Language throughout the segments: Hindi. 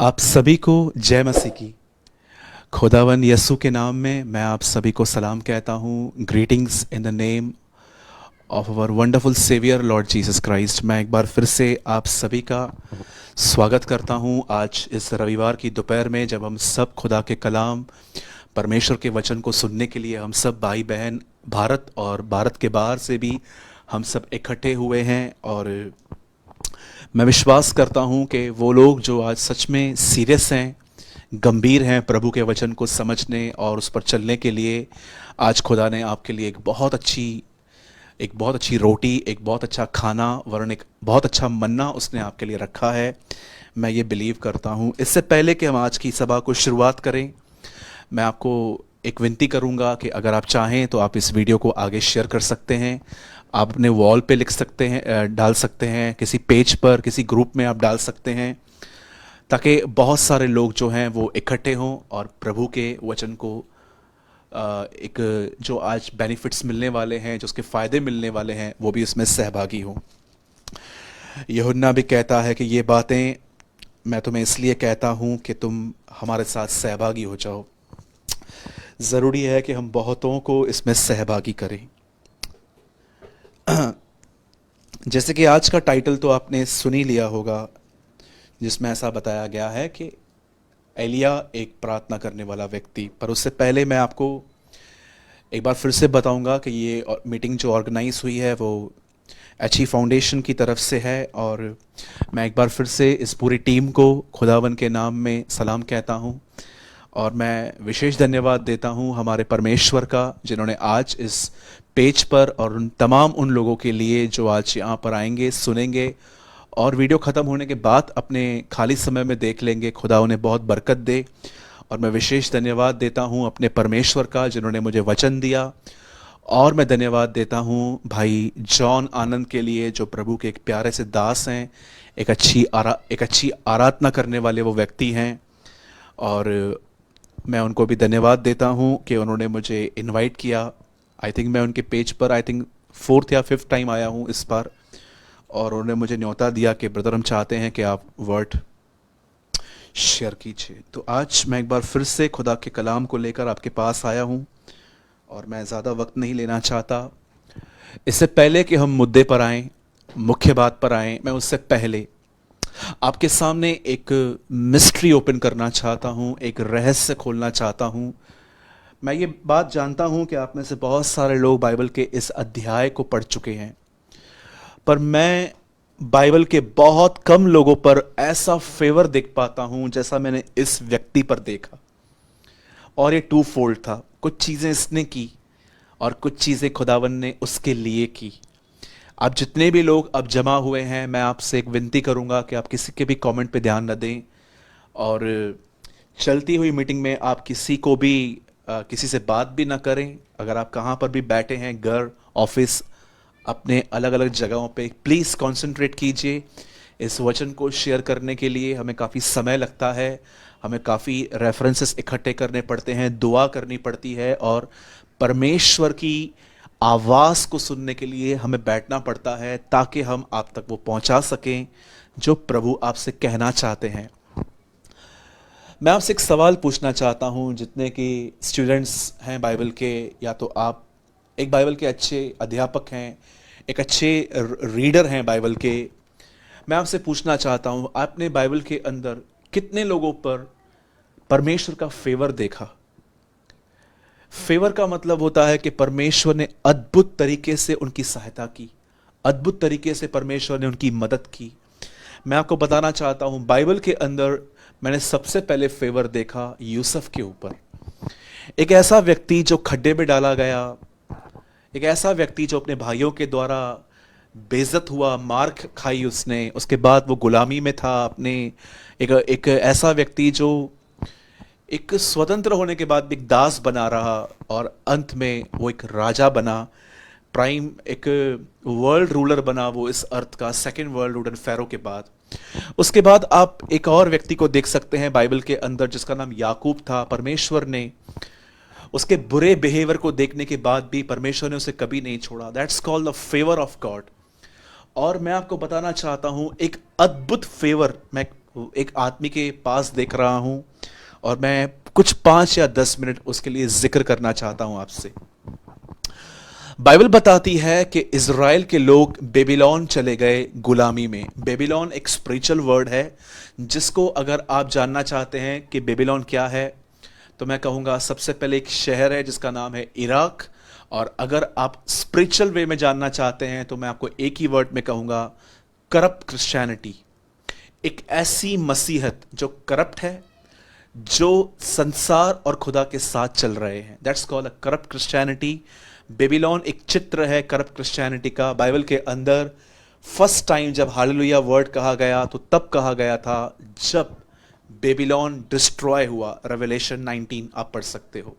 आप सभी को जय मसीह की। खुदावन यसु के नाम में मैं आप सभी को सलाम कहता हूँ। Greetings in the name of our wonderful saviour Lord Jesus Christ. मैं एक बार फिर से आप सभी का स्वागत करता हूँ आज इस रविवार की दोपहर में, जब हम सब खुदा के कलाम परमेश्वर के वचन को सुनने के लिए हम सब भाई बहन भारत और भारत के बाहर से भी हम सब इकट्ठे हुए हैं। और मैं विश्वास करता हूं कि वो लोग जो आज सच में सीरियस हैं, गंभीर हैं प्रभु के वचन को समझने और उस पर चलने के लिए, आज खुदा ने आपके लिए एक बहुत अच्छी रोटी, एक बहुत अच्छा खाना, वरन एक बहुत अच्छा मन्ना उसने आपके लिए रखा है। मैं ये बिलीव करता हूँ। इससे पहले कि हम आज की सभा को शुरुआत करें, मैं आपको एक विनती करूंगा कि अगर आप चाहें तो आप इस वीडियो को आगे शेयर कर सकते हैं। आप अपने वॉल पे लिख सकते हैं, डाल सकते हैं, किसी पेज पर, किसी ग्रुप में आप डाल सकते हैं, ताकि बहुत सारे लोग जो हैं वो इकट्ठे हों और प्रभु के वचन को एक जो आज बेनिफिट्स मिलने वाले हैं, जो उसके फ़ायदे मिलने वाले हैं, वो भी उसमें सहभागी हों। यूहन्ना भी कहता है कि ये बातें मैं तुम्हें इसलिए कहता हूँ कि तुम हमारे साथ सहभागी हो जाओ। ज़रूरी है कि हम बहुतों को इसमें सहभागी करें। जैसे कि आज का टाइटल तो आपने सुन ही लिया होगा, जिसमें ऐसा बताया गया है कि एलिया एक प्रार्थना करने वाला व्यक्ति। पर उससे पहले मैं आपको एक बार फिर से बताऊंगा कि ये मीटिंग जो ऑर्गेनाइज हुई है वो एची फाउंडेशन की तरफ से है। और मैं एक बार फिर से इस पूरी टीम को खुदावन के नाम में सलाम कहता हूँ। और मैं विशेष धन्यवाद देता हूँ हमारे परमेश्वर का, जिन्होंने आज इस पेज पर और उन लोगों के लिए जो आज यहाँ पर आएंगे, सुनेंगे और वीडियो ख़त्म होने के बाद अपने खाली समय में देख लेंगे, खुदा उन्हें बहुत बरकत दे। और मैं विशेष धन्यवाद देता हूँ अपने परमेश्वर का, जिन्होंने मुझे वचन दिया। और मैं धन्यवाद देता हूँ भाई जॉन आनंद के लिए, जो प्रभु के एक प्यारे से दास हैं, एक अच्छी आराधना करने वाले वो व्यक्ति हैं। और मैं उनको भी धन्यवाद देता हूँ कि उन्होंने मुझे इनवाइट किया। आई थिंक मैं उनके पेज पर फोर्थ या फिफ्थ टाइम आया हूँ इस बार। और उन्होंने मुझे न्योता दिया कि ब्रदर हम चाहते हैं कि आप वर्ड शेयर कीजिए। तो आज मैं एक बार फिर से खुदा के कलाम को लेकर आपके पास आया हूँ और मैं ज़्यादा वक्त नहीं लेना चाहता। इससे पहले कि हम मुद्दे पर आएँ, मुख्य बात पर आएँ, मैं उससे पहले आपके सामने एक मिस्ट्री ओपन करना चाहता हूँ, एक रहस्य खोलना चाहता हूँ। मैं ये बात जानता हूँ कि आप में से बहुत सारे लोग बाइबल के इस अध्याय को पढ़ चुके हैं, पर मैं बाइबल के बहुत कम लोगों पर ऐसा फेवर देख पाता हूँ जैसा मैंने इस व्यक्ति पर देखा। और ये टू फोल्ड था। कुछ चीज़ें इसने की और कुछ चीज़ें खुदावन ने उसके लिए की। आप जितने भी लोग अब जमा हुए हैं, मैं आपसे एक विनती करूंगा कि आप किसी के भी कमेंट पे ध्यान न दें। और चलती हुई मीटिंग में आप किसी को भी किसी से बात भी ना करें। अगर आप कहाँ पर भी बैठे हैं, घर, ऑफिस, अपने अलग अलग जगहों पे, प्लीज़ कंसंट्रेट कीजिए। इस वचन को शेयर करने के लिए हमें काफ़ी समय लगता है, हमें काफ़ी रेफरेंसेस इकट्ठे करने पड़ते हैं, दुआ करनी पड़ती है और परमेश्वर की आवाज़ को सुनने के लिए हमें बैठना पड़ता है, ताकि हम आप तक वो पहुंचा सकें जो प्रभु आपसे कहना चाहते हैं। मैं आपसे एक सवाल पूछना चाहता हूं। जितने कि स्टूडेंट्स हैं बाइबल के, या तो आप एक बाइबल के अच्छे अध्यापक हैं, एक अच्छे रीडर हैं बाइबल के, मैं आपसे पूछना चाहता हूं, आपने बाइबल के अंदर कितने लोगों पर परमेश्वर का फेवर देखा? फेवर का मतलब होता है कि परमेश्वर ने अद्भुत तरीके से उनकी सहायता की, अद्भुत तरीके से परमेश्वर ने उनकी मदद की। मैं आपको बताना चाहता हूं, बाइबल के अंदर मैंने सबसे पहले फेवर देखा यूसुफ के ऊपर। एक ऐसा व्यक्ति जो खड्डे में डाला गया, एक ऐसा व्यक्ति जो अपने भाइयों के द्वारा बेइज्जत हुआ, मार खाई उसने, उसके बाद वो गुलामी में था अपने। एक ऐसा व्यक्ति जो एक स्वतंत्र होने के बाद भी एक दास बना रहा और अंत में वो एक राजा बना, प्राइम एक वर्ल्ड रूलर बना वो इस अर्थ का, सेकंड वर्ल्ड रूलर फेरो के बाद। उसके बाद आप एक और व्यक्ति को देख सकते हैं बाइबल के अंदर, जिसका नाम याकूब था। परमेश्वर ने उसके बुरे बिहेवियर को देखने के बाद भी परमेश्वर ने उसे कभी नहीं छोड़ा। That's called the favour of God. और मैं आपको बताना चाहता हूं एक अद्भुत फेवर, मैं एक आदमी के पास देख रहा हूं और मैं कुछ 5 या 10 मिनट उसके लिए जिक्र करना चाहता हूं आपसे। बाइबल बताती है कि इज़राइल के लोग बेबीलोन चले गए गुलामी में। बेबीलोन एक स्पिरिचुअल वर्ड है, जिसको अगर आप जानना चाहते हैं कि बेबीलोन क्या है, तो मैं कहूँगा सबसे पहले एक शहर है जिसका नाम है इराक। और अगर आप स्पिरिचुअल वे में जानना चाहते हैं तो मैं आपको एक ही वर्ड में कहूँगा, करप्ट क्रिश्चियनिटी। एक ऐसी मसीहत जो करप्ट है, जो संसार और खुदा के साथ चल रहे हैं, that's called a corrupt Christianity. Babylon एक चित्र है करप्ट क्रिश्चियनिटी का। बाइबल के अंदर फर्स्ट टाइम जब हालेलुया वर्ड कहा गया तो तब कहा गया था जब बेबीलोन डिस्ट्रॉय हुआ। रेवलेशन 19 आप पढ़ सकते हो।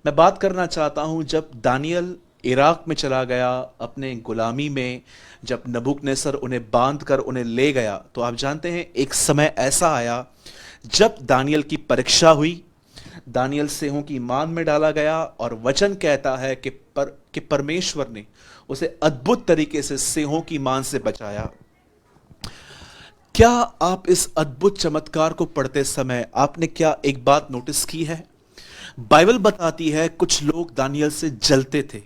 मैं बात करना चाहता हूं जब दानियल इराक में चला गया अपने गुलामी में, जब नबूकदनेस्सर उन्हें बांध कर उन्हें ले गया, तो आप जानते हैं एक समय ऐसा आया जब दानियल की परीक्षा हुई। दानियल सिंहों की मान में डाला गया और वचन कहता है कि परमेश्वर ने उसे अद्भुत तरीके से सिंहों की मान से बचाया। क्या आप इस अद्भुत चमत्कार को पढ़ते समय आपने क्या एक बात नोटिस की है? बाइबल बताती है कुछ लोग दानियल से जलते थे।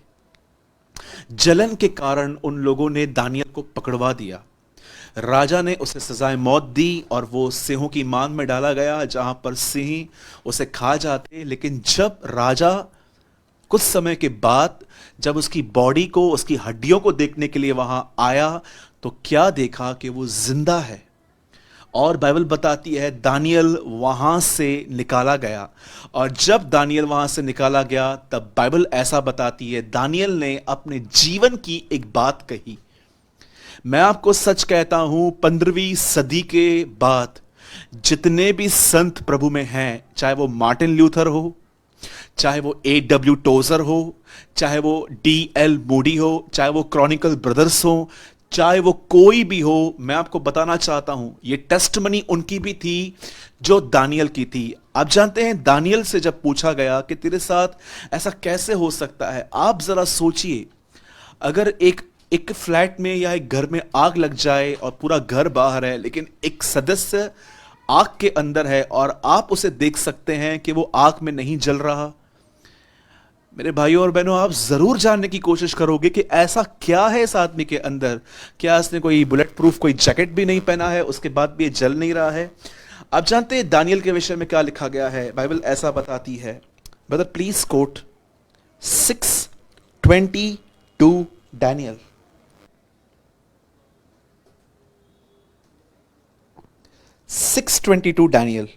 जलन के कारण उन लोगों ने दानियल को पकड़वा दिया। राजा ने उसे सजाए मौत दी और वो सिंहों की मान में डाला गया, जहां पर सिंह उसे खा जाते। लेकिन जब राजा कुछ समय के बाद जब उसकी बॉडी को, उसकी हड्डियों को देखने के लिए वहां आया, तो क्या देखा कि वो जिंदा है। और बाइबल बताती है दानियल वहां से निकाला गया। और जब दानियल वहां से निकाला गया तब बाइबल ऐसा बताती है दानियल ने अपने जीवन की एक बात कही। मैं आपको सच कहता हूं, 15वीं सदी के बाद जितने भी संत प्रभु में हैं, चाहे वो मार्टिन ल्यूथर हो, चाहे वो A.W. टोजर हो, चाहे वो D.L. मूडी हो, चाहे वो क्रॉनिकल ब्रदर्स हो, चाहे वो कोई भी हो, मैं आपको बताना चाहता हूं ये टेस्टमनी उनकी भी थी जो दानियल की थी। आप जानते हैं दानियल से जब पूछा गया कि तेरे साथ ऐसा कैसे हो सकता है, आप जरा सोचिए, अगर एक फ्लैट में या एक घर में आग लग जाए और पूरा घर बाहर है, लेकिन एक सदस्य आग के अंदर है और आप उसे देख सकते हैं कि वो आग में नहीं जल रहा। मेरे भाइयों और बहनों, आप जरूर जानने की कोशिश करोगे कि ऐसा क्या है इस आदमी के अंदर। क्या इसने कोई बुलेट प्रूफ कोई जैकेट भी नहीं पहना है, उसके बाद भी ये जल नहीं रहा है? आप जानते हैं दानियल के विषय में क्या लिखा गया है? बाइबल ऐसा बताती है, brother please quote 6:22 Daniel. 6:22 Daniel.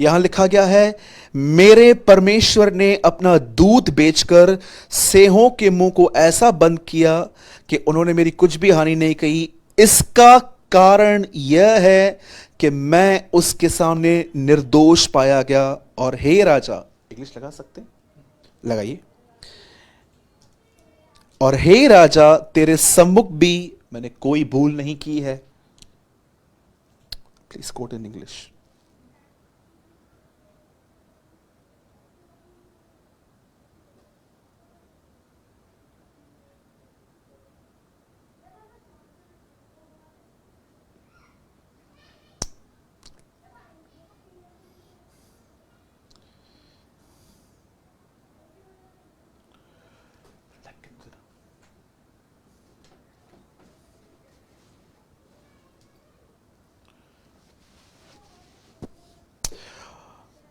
यहां लिखा गया है, मेरे परमेश्वर ने अपना दूध बेचकर सेहों के मुंह को ऐसा बंद किया कि उन्होंने मेरी कुछ भी हानि नहीं कही। इसका कारण यह है कि मैं उसके सामने निर्दोष पाया गया। और हे राजा, इंग्लिश लगा सकते हैं? लगाइए। और हे राजा, तेरे सम्मुख भी मैंने कोई भूल नहीं की है। Please quote in English.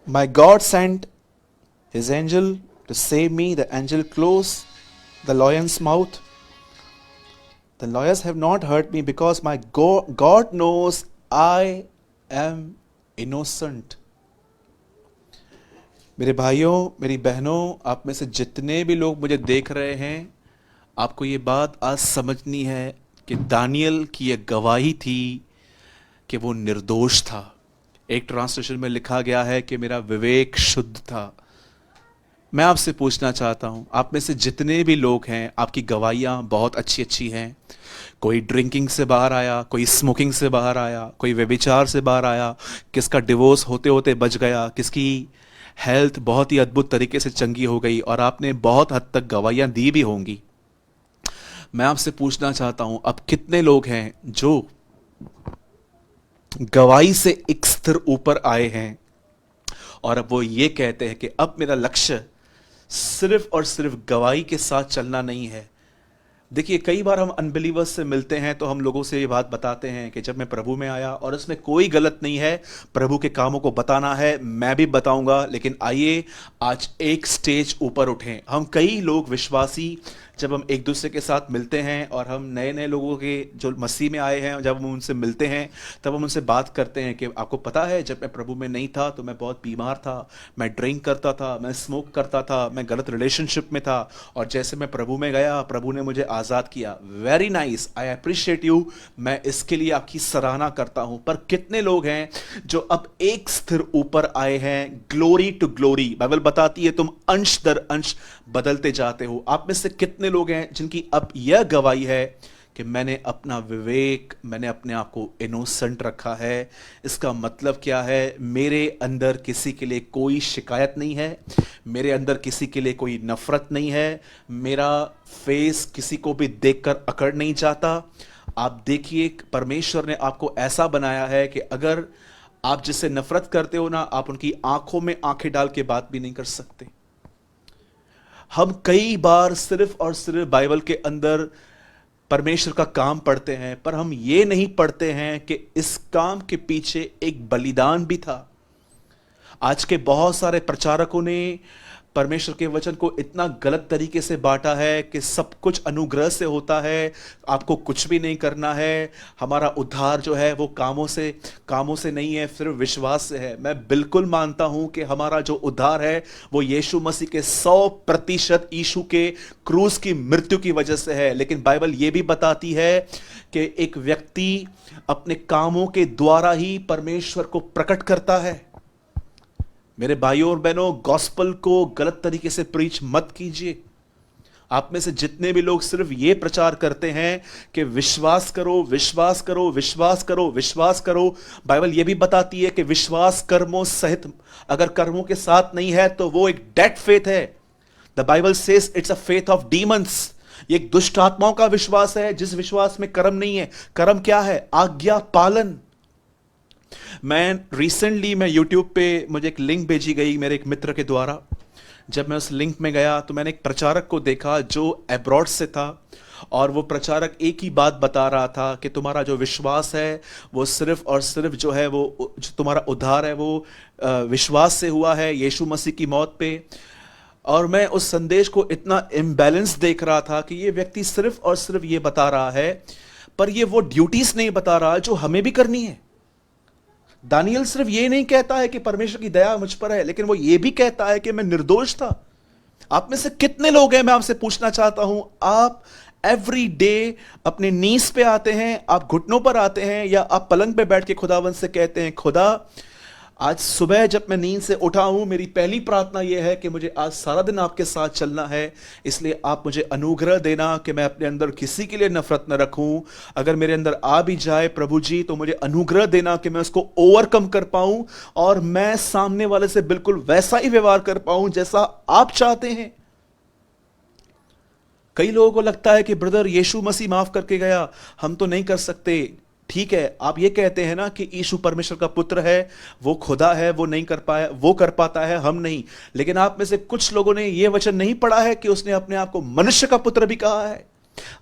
My God sent his angel to save me. The angel closed the lion's mouth. The lawyers have not hurt me because my God knows I am innocent. मेरे भाइयों, मेरी बहनों, आप में से जितने भी लोग मुझे देख रहे हैं, आपको ये बात आज समझनी है कि दानियल की ये गवाही थी कि वो निर्दोष था। एक ट्रांसलेशन में लिखा गया है कि मेरा विवेक शुद्ध था। मैं आपसे पूछना चाहता हूं, आप में से जितने भी लोग हैं, आपकी गवाहियां बहुत अच्छी अच्छी हैं। कोई ड्रिंकिंग से बाहर आया, कोई स्मोकिंग से बाहर आया, कोई व्यभिचार से बाहर आया, किसका डिवोर्स होते होते बच गया, किसकी हेल्थ बहुत ही अद्भुत तरीके से चंगी हो गई, और आपने बहुत हद तक गवाहियां दी भी होंगी। मैं आपसे पूछना चाहता हूं, अब कितने लोग हैं जो गवाही से एक स्तर ऊपर आए हैं और अब वो ये कहते हैं कि अब मेरा लक्ष्य सिर्फ और सिर्फ गवाही के साथ चलना नहीं है। देखिए, कई बार हम अनबिलीवर्स से मिलते हैं तो हम लोगों से ये बात बताते हैं कि जब मैं प्रभु में आया, और इसमें कोई गलत नहीं है, प्रभु के कामों को बताना है, मैं भी बताऊंगा, लेकिन आइए आज एक स्टेज ऊपर उठें। हम कई लोग विश्वासी जब हम एक दूसरे के साथ मिलते हैं और हम नए नए लोगों के जो मसीह में आए हैं, जब हम उनसे मिलते हैं तब हम उनसे बात करते हैं कि आपको पता है जब मैं प्रभु में नहीं था तो मैं बहुत बीमार था, मैं ड्रिंक करता था, मैं स्मोक करता था, मैं गलत रिलेशनशिप में था, और जैसे मैं प्रभु में गया प्रभु ने मुझे आज़ाद किया। Very nice, I appreciate you, मैं इसके लिए आपकी सराहना करता हूं। पर कितने लोग हैं जो अब एक स्थिर ऊपर आए हैं, ग्लोरी टू ग्लोरी। बाइबल बताती है तुम अंश दर अंश बदलते जाते हो। आप में से कितने लोग हैं जिनकी अब यह गवाही है कि मैंने अपना विवेक, मैंने अपने आप को इनोसेंट रखा है। इसका मतलब क्या है? मेरे अंदर किसी के लिए कोई शिकायत नहीं है, मेरे अंदर किसी के लिए कोई नफरत नहीं है, मेरा फेस किसी को भी देखकर अकड़ नहीं जाता। आप देखिए, परमेश्वर ने आपको ऐसा बनाया है कि अगर आप जिससे नफरत करते हो ना, आप उनकी आंखों में आंखें डाल के बात भी नहीं कर सकते। हम कई बार सिर्फ और सिर्फ बाइबल के अंदर परमेश्वर का काम पढ़ते हैं, पर हम ये नहीं पढ़ते हैं कि इस काम के पीछे एक बलिदान भी था। आज के बहुत सारे प्रचारकों ने परमेश्वर के वचन को इतना गलत तरीके से बांटा है कि सब कुछ अनुग्रह से होता है, आपको कुछ भी नहीं करना है, हमारा उद्धार जो है वो कामों से नहीं है, सिर्फ विश्वास से है। मैं बिल्कुल मानता हूं कि हमारा जो उद्धार है वो यीशु मसीह के 100% यीशु के क्रूस की मृत्यु की वजह से है। लेकिन बाइबल ये भी बताती है कि एक व्यक्ति अपने कामों के द्वारा ही परमेश्वर को प्रकट करता है। मेरे भाइयों और बहनों, गॉस्पल को गलत तरीके से प्रीच मत कीजिए। आप में से जितने भी लोग सिर्फ ये प्रचार करते हैं कि विश्वास करो, विश्वास करो, विश्वास करो, विश्वास करो, बाइबल ये भी बताती है कि विश्वास कर्मों सहित, अगर कर्मों के साथ नहीं है तो वो एक डेड फेथ है। The Bible says it's a faith of demons. ये एक दुष्ट आत्माओं का विश्वास है, जिस विश्वास में कर्म नहीं है। कर्म क्या है? आज्ञा पालन। मैं यूट्यूब पे मुझे एक लिंक भेजी गई मेरे एक मित्र के द्वारा। जब मैं उस लिंक में गया तो मैंने एक प्रचारक को देखा जो अब्रॉड से था, और वो प्रचारक एक ही बात बता रहा था कि तुम्हारा जो विश्वास है वो सिर्फ और सिर्फ जो है वो जो तुम्हारा उद्धार है वो विश्वास से हुआ है, यीशु मसीह की मौत पे। और मैं उस संदेश को इतना इम्बैलेंस देख रहा था कि ये व्यक्ति सिर्फ और सिर्फ ये बता रहा है, पर ये वो ड्यूटीज नहीं बता रहा जो हमें भी करनी है। दानियल सिर्फ ये नहीं कहता है कि परमेश्वर की दया मुझ पर है, लेकिन वो ये भी कहता है कि मैं निर्दोष था। आप में से कितने लोग हैं, मैं आपसे पूछना चाहता हूं, आप एवरी डे अपने नीज पे आते हैं, आप घुटनों पर आते हैं, या आप पलंग पे बैठ के खुदावन से कहते हैं, खुदा आज सुबह जब मैं नींद से उठा हूं, मेरी पहली प्रार्थना यह है कि मुझे आज सारा दिन आपके साथ चलना है, इसलिए आप मुझे अनुग्रह देना कि मैं अपने अंदर किसी के लिए नफरत न रखूं। अगर मेरे अंदर आ भी जाए प्रभु जी, तो मुझे अनुग्रह देना कि मैं उसको ओवरकम कर पाऊं और मैं सामने वाले से बिल्कुल वैसा ही व्यवहार कर पाऊं जैसा आप चाहते हैं। कई लोगों को लगता है कि ब्रदर यीशु मसीह माफ करके गया, हम तो नहीं कर सकते। ठीक है, आप ये कहते हैं ना कि यीशु परमेश्वर का पुत्र है, वो खुदा है, वो नहीं कर पाया, वो कर पाता है, हम नहीं। लेकिन आप में से कुछ लोगों ने ये वचन नहीं पढ़ा है कि उसने अपने आप को मनुष्य का पुत्र भी कहा है।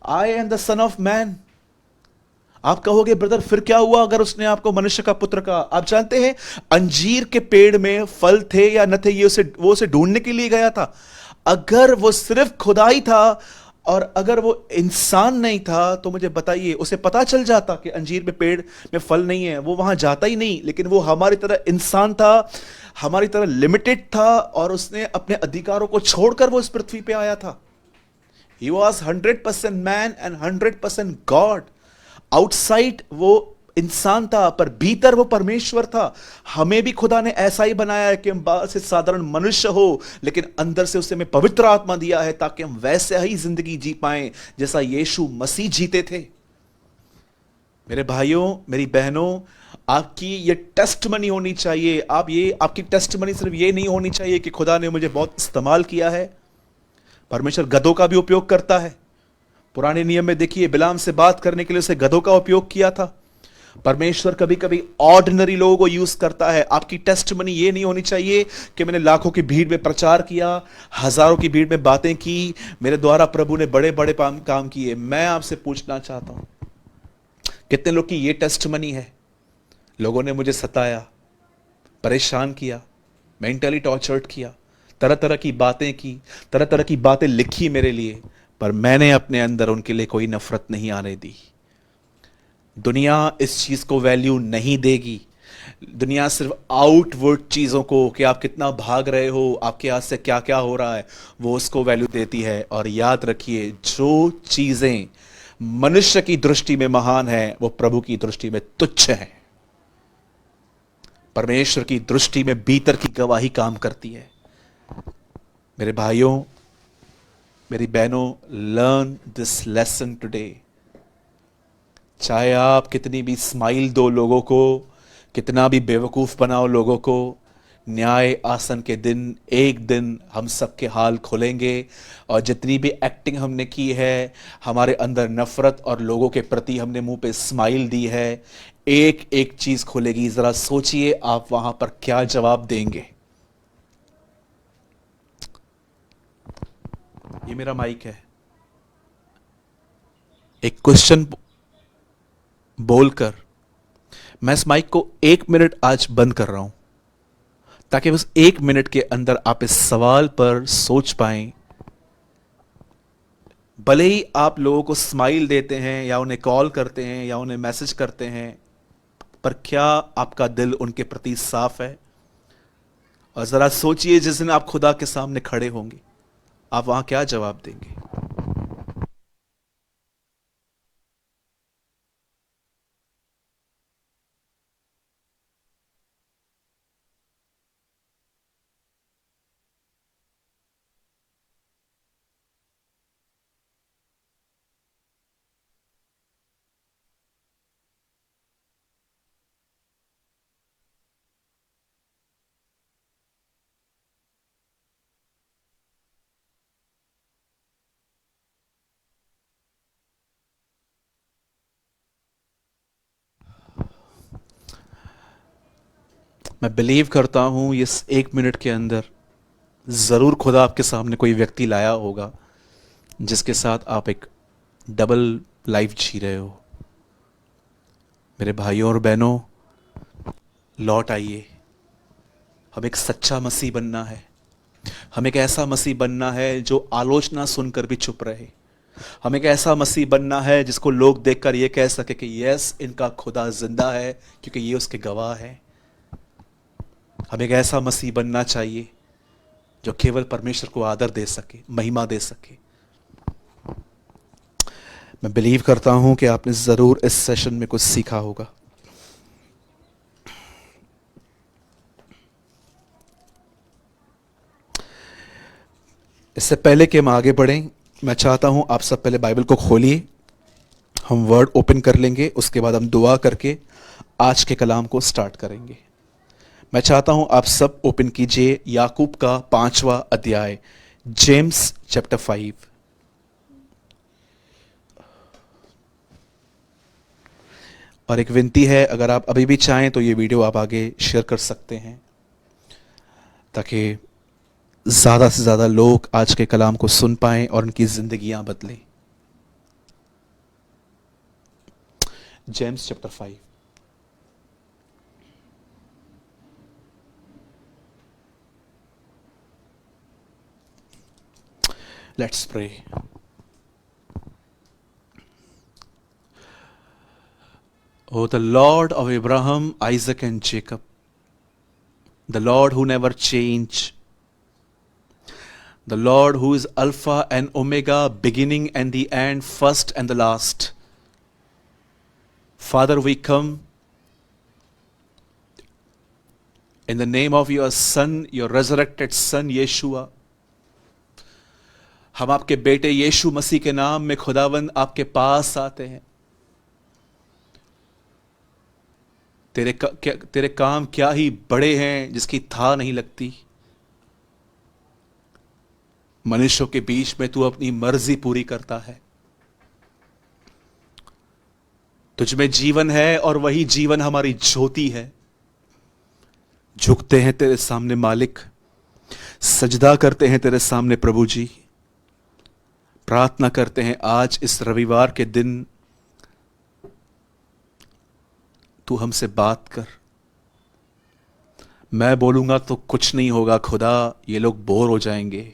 I am the son of man. आप कहोगे ब्रदर फिर क्या हुआ अगर उसने आपको मनुष्य का पुत्र कहा? आप जानते हैं अंजीर के पेड़ में फल थे या न थे, ये वो उसे ढूंढने के लिए गया था। अगर वो सिर्फ खुदा ही था और अगर वो इंसान नहीं था, तो मुझे बताइए, उसे पता चल जाता कि अंजीर में पेड़ में फल नहीं है, वो वहां जाता ही नहीं। लेकिन वो हमारी तरह इंसान था, हमारी तरह लिमिटेड था, और उसने अपने अधिकारों को छोड़कर वो इस पृथ्वी पे आया था। He was 100% man and 100% God। Outside वो इंसान था, पर भीतर वो परमेश्वर था। हमें भी खुदा ने ऐसा ही बनाया है कि हम बाहर से साधारण मनुष्य हो, लेकिन अंदर से उसे हमें पवित्र आत्मा दिया है ताकि हम वैसे ही जिंदगी जी पाएं जैसा यीशु मसीह जीते थे। मेरे भाइयों, मेरी बहनों, आपकी ये टेस्टमनी होनी चाहिए। आपकी टेस्टमनी सिर्फ ये नहीं होनी चाहिए कि खुदा ने मुझे बहुत इस्तेमाल किया है। परमेश्वर गधों का भी उपयोग करता है, पुराने नियम में देखिए, बिलाम से बात करने के लिए उसे गधों का उपयोग किया था। परमेश्वर कभी कभी ऑर्डिनरी लोगों को यूज करता है। आपकी टेस्टमनी ये नहीं होनी चाहिए कि मैंने लाखों की भीड़ में प्रचार किया, हजारों की भीड़ में बातें की, मेरे द्वारा प्रभु ने बड़े बड़े काम किए। मैं आपसे पूछना चाहता हूं, कितने लोग की ये टेस्टमनी है? लोगों ने मुझे सताया, परेशान किया, मेंटली टॉर्चर्ड किया, तरह तरह की बातें की, तरह तरह की बातें लिखी मेरे लिए, पर मैंने अपने अंदर उनके लिए कोई नफरत नहीं आने दी। दुनिया इस चीज को वैल्यू नहीं देगी। दुनिया सिर्फ आउटवर्ड चीजों को, कि आप कितना भाग रहे हो, आपके हाथ से क्या क्या हो रहा है, वो उसको वैल्यू देती है। और याद रखिए, जो चीजें मनुष्य की दृष्टि में महान है, वो प्रभु की दृष्टि में तुच्छ है। परमेश्वर की दृष्टि में भीतर की गवाही काम करती है। मेरे भाइयों, मेरी बहनों, लर्न दिस लेसन टुडे। चाहे आप कितनी भी स्माइल दो लोगों को, कितना भी बेवकूफ बनाओ लोगों को, न्याय आसन के दिन एक दिन हम सबके हाल खुलेंगे। और जितनी भी एक्टिंग हमने की है, हमारे अंदर नफरत और लोगों के प्रति हमने मुंह पे स्माइल दी है, एक एक चीज खुलेगी। जरा सोचिए आप वहां पर क्या जवाब देंगे। ये मेरा माइक है। एक क्वेश्चन बोलकर मैं इस माइक को 1 मिनट आज बंद कर रहा हूं, ताकि बस 1 मिनट के अंदर आप इस सवाल पर सोच पाएं। भले ही आप लोगों को स्माइल देते हैं, या उन्हें कॉल करते हैं, या उन्हें मैसेज करते हैं, पर क्या आपका दिल उनके प्रति साफ है? और जरा सोचिए, जिस दिन आप खुदा के सामने खड़े होंगे, आप वहां क्या जवाब देंगे? मैं बिलीव करता हूं इस 1 मिनट के अंदर जरूर खुदा आपके सामने कोई व्यक्ति लाया होगा, जिसके साथ आप एक डबल लाइफ जी रहे हो। मेरे भाइयों और बहनों, लौट आइए। हम एक सच्चा मसीह बनना है। हम एक ऐसा मसीह बनना है जो आलोचना सुनकर भी चुप रहे। हम एक ऐसा मसीह बनना है जिसको लोग देखकर ये कह सके कि यस, इनका खुदा जिंदा है, क्योंकि ये उसके गवाह है। हम एक ऐसा मसीह बनना चाहिए जो केवल परमेश्वर को आदर दे सके, महिमा दे सके। मैं बिलीव करता हूं कि आपने जरूर इस सेशन में कुछ सीखा होगा। इससे पहले कि हम आगे बढ़ें, मैं चाहता हूं आप सब पहले बाइबल को खोलिए। हम वर्ड ओपन कर लेंगे, उसके बाद हम दुआ करके आज के कलाम को स्टार्ट करेंगे। मैं चाहता हूं आप सब ओपन कीजिए याकूब का 5वां अध्याय, जेम्स चैप्टर 5। और एक विनती है, अगर आप अभी भी चाहें तो ये वीडियो आप आगे शेयर कर सकते हैं, ताकि ज़्यादा से ज़्यादा लोग आज के कलाम को सुन पाएं और उनकी ज़िंदगियां बदलें। James chapter 5। Let's pray. Oh, the Lord of Abraham, Isaac, and Jacob, the Lord who never changed, the Lord who is Alpha and Omega, beginning and the end, first and the last. Father, we come in the name of your Son, your resurrected Son, Yeshua. हम आपके बेटे यीशु मसीह के नाम में खुदावंद आपके पास आते हैं। तेरे काम क्या ही बड़े हैं, जिसकी था नहीं लगती। मनुष्यों के बीच में तू अपनी मर्जी पूरी करता है। तुझ में जीवन है और वही जीवन हमारी ज्योति है। झुकते हैं तेरे सामने मालिक, सजदा करते हैं तेरे सामने प्रभु जी। प्रार्थना करते हैं आज इस रविवार के दिन तू हमसे बात कर। मैं बोलूंगा तो कुछ नहीं होगा खुदा, ये लोग बोर हो जाएंगे।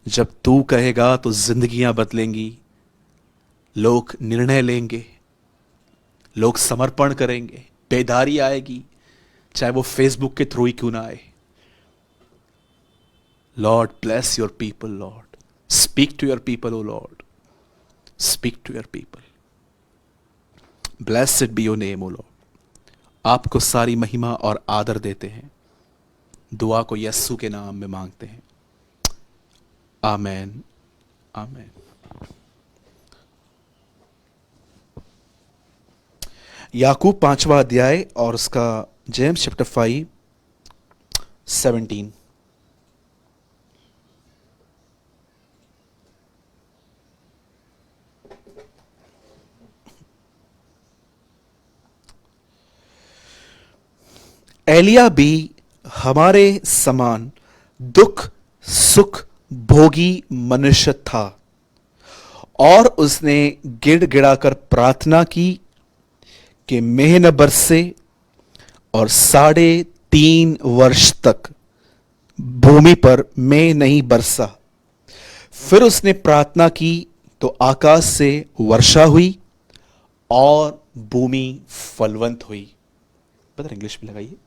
जब तू कहेगा तो जिंदगियां बदलेंगी, लोग निर्णय लेंगे, लोग समर्पण करेंगे, बेदारी आएगी, चाहे वो फेसबुक के थ्रू ही क्यों ना आए। Lord bless your people, Lord speak to your people, O Lord speak to your people. Blessed be your name, O Lord. आपको सारी महिमा और आदर देते हैं। दुआ को यस्सु के नाम में मांगते हैं, आमेन आमेन। याकूब 5वां अध्याय और उसका जेम्स चैप्टर 5:17। एलिया भी हमारे समान दुख सुख भोगी मनुष्य था, और उसने गिड़गिड़ाकर प्रार्थना की कि मेह न बरसे, और 3.5 वर्ष तक भूमि पर मेह नहीं बरसा। फिर उसने प्रार्थना की तो आकाश से वर्षा हुई और भूमि फलवंत हुई। पता इंग्लिश में लगाइए।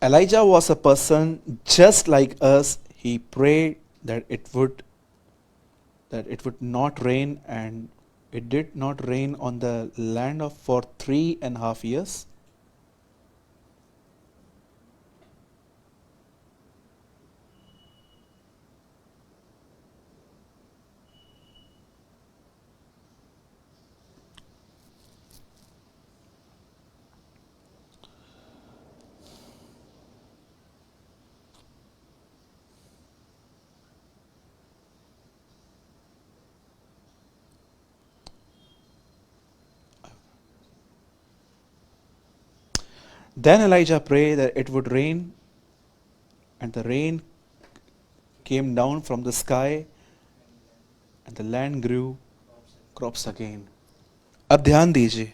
Elijah was a person just like us. He prayed that it would not rain, and it did not rain on the land of for 3.5 years. Then Elijah prayed that it would rain, and the rain came down from the sky, and the land grew crops again. अब ध्यान दीजिए,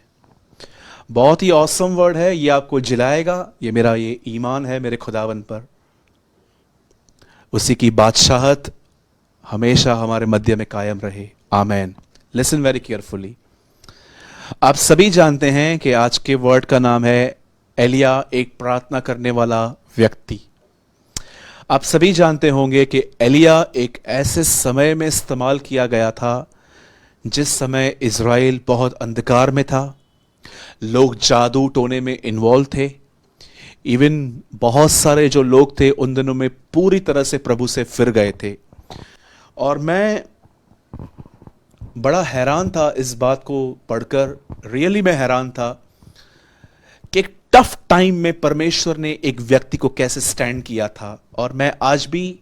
बहुत ही ऑसम वर्ड है ये, आपको जिलाएगा। ये मेरा ये ईमान है मेरे खुदावन पर। उसी की बादशाहत हमेशा हमारे मध्य में कायम रहे, आमेन। Listen very carefully. आप सभी जानते हैं कि आज के वर्ड का नाम है एलिया, एक प्रार्थना करने वाला व्यक्ति। आप सभी जानते होंगे कि एलिया एक ऐसे समय में इस्तेमाल किया गया था जिस समय इज़राइल बहुत अंधकार में था। लोग जादू टोने में इन्वॉल्व थे। इवन बहुत सारे जो लोग थे उन दिनों में पूरी तरह से प्रभु से फिर गए थे। और मैं बड़ा हैरान था इस बात को पढ़कर, रियली मैं हैरान था कि एक टफ टाइम में परमेश्वर ने एक व्यक्ति को कैसे स्टैंड किया था। और मैं आज भी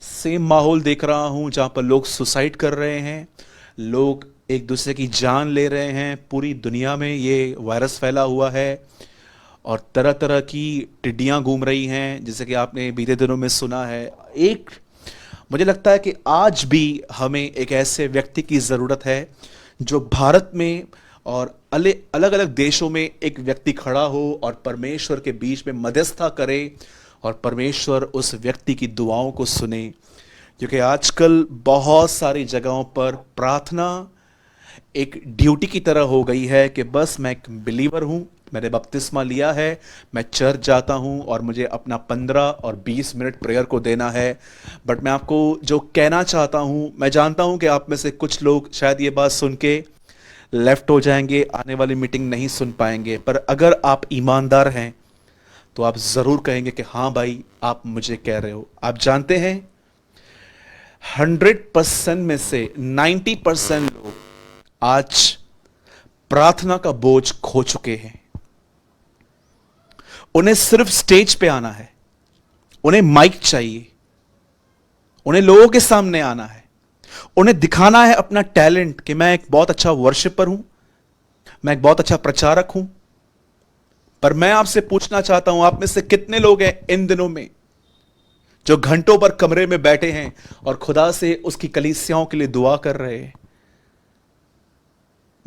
सेम माहौल देख रहा हूं जहां पर लोग सुसाइड कर रहे हैं, लोग एक दूसरे की जान ले रहे हैं। पूरी दुनिया में ये वायरस फैला हुआ है और तरह तरह की टिड्डियां घूम रही हैं, जैसे कि आपने बीते दिनों में सुना है। एक मुझे लगता है कि आज भी हमें एक ऐसे व्यक्ति की ज़रूरत है जो भारत में और अलग अलग देशों में एक व्यक्ति खड़ा हो और परमेश्वर के बीच में मध्यस्थता करे और परमेश्वर उस व्यक्ति की दुआओं को सुने। क्योंकि आजकल बहुत सारी जगहों पर प्रार्थना एक ड्यूटी की तरह हो गई है कि बस मैं एक बिलीवर हूँ, मैंने बपतिस्मा लिया है, मैं चर्च जाता हूं और मुझे अपना 15 और 20 मिनट प्रेयर को देना है। बट मैं आपको जो कहना चाहता हूं, मैं जानता हूं कि आप में से कुछ लोग शायद ये बात सुन के लेफ्ट हो जाएंगे, आने वाली मीटिंग नहीं सुन पाएंगे, पर अगर आप ईमानदार हैं तो आप ज़रूर कहेंगे कि हाँ भाई, आप मुझे कह रहे हो। आप जानते हैं 100% में से 90% लोग आज प्रार्थना का बोझ खो चुके हैं। उन्हें सिर्फ स्टेज पे आना है, उन्हें माइक चाहिए, उन्हें लोगों के सामने आना है, उन्हें दिखाना है अपना टैलेंट कि मैं एक बहुत अच्छा वर्शिपर हूं, मैं एक बहुत अच्छा प्रचारक हूं। पर मैं आपसे पूछना चाहता हूं, आप में से कितने लोग हैं इन दिनों में जो घंटों पर कमरे में बैठे हैं और खुदा से उसकी कलीसियाओं के लिए दुआ कर रहे हैं?